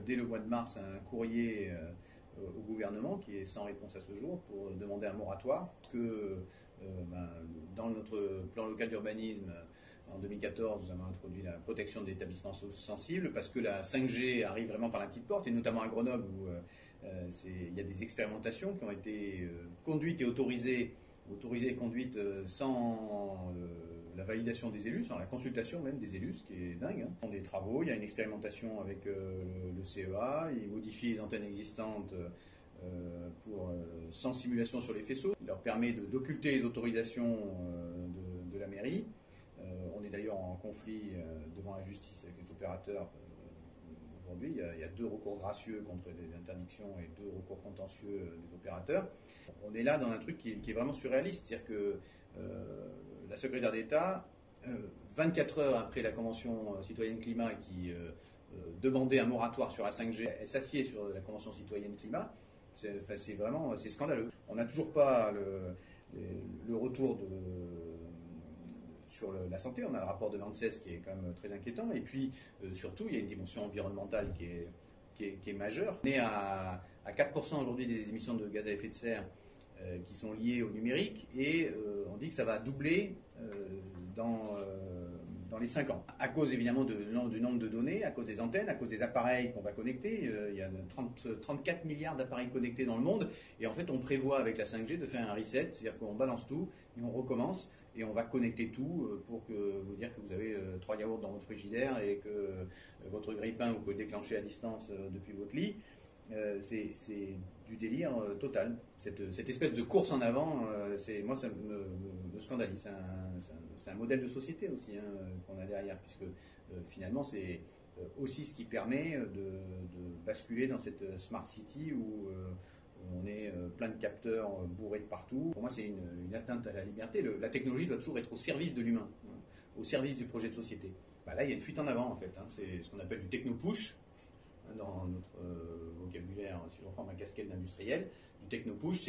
dès le mois de mars un courrier au gouvernement qui est sans réponse à ce jour pour demander un moratoire que dans notre plan local d'urbanisme en 2014, nous avons introduit la protection des établissements sensibles parce que la 5G arrive vraiment par la petite porte, et notamment à Grenoble où il y a des expérimentations qui ont été conduites et autorisées et conduites sans la validation des élus, sans la consultation même des élus, ce qui est dingue. Hein. Ils font des travaux, il y a une expérimentation avec le CEA, ils modifient les antennes existantes sans simulation sur les faisceaux. Il leur permet d'occulter les autorisations de la mairie. On est d'ailleurs en conflit devant la justice avec les opérateurs. Aujourd'hui, il y a 2 recours gracieux contre les interdictions et 2 recours contentieux des opérateurs. On est là dans un truc qui est vraiment surréaliste, c'est-à-dire que la secrétaire d'État, 24 heures après la Convention citoyenne climat qui demandait un moratoire sur la 5G, elle s'assied sur la Convention citoyenne climat. C'est scandaleux. On n'a toujours pas le retour sur la santé. On a le rapport de l'ANSES qui est quand même très inquiétant. Et puis, surtout, il y a une dimension environnementale qui est majeure. On est à 4% aujourd'hui des émissions de gaz à effet de serre qui sont liées au numérique, et on dit que ça va doubler dans les 5 ans. À cause évidemment du nombre de données, à cause des antennes, à cause des appareils qu'on va connecter. Il y a 34 milliards d'appareils connectés dans le monde, et en fait on prévoit avec la 5G de faire un reset, c'est-à-dire qu'on balance tout et on recommence, et on va connecter tout pour vous dire que vous avez 3 yaourts dans votre frigidaire et que votre grille-pain vous pouvez le déclencher à distance depuis votre lit. C'est du délire total. Cette espèce de course en avant, moi ça me scandalise. C'est un modèle de société aussi qu'on a derrière, puisque finalement c'est aussi ce qui permet de basculer dans cette smart city où on est plein de capteurs bourrés de partout. Pour moi, c'est une atteinte à la liberté. La technologie doit toujours être au service de l'humain, au service du projet de société. Là, il y a une fuite en avant, en fait. C'est ce qu'on appelle du techno-push dans notre vocabulaire, si on prend ma casquette d'industriel. Du techno-push, c'est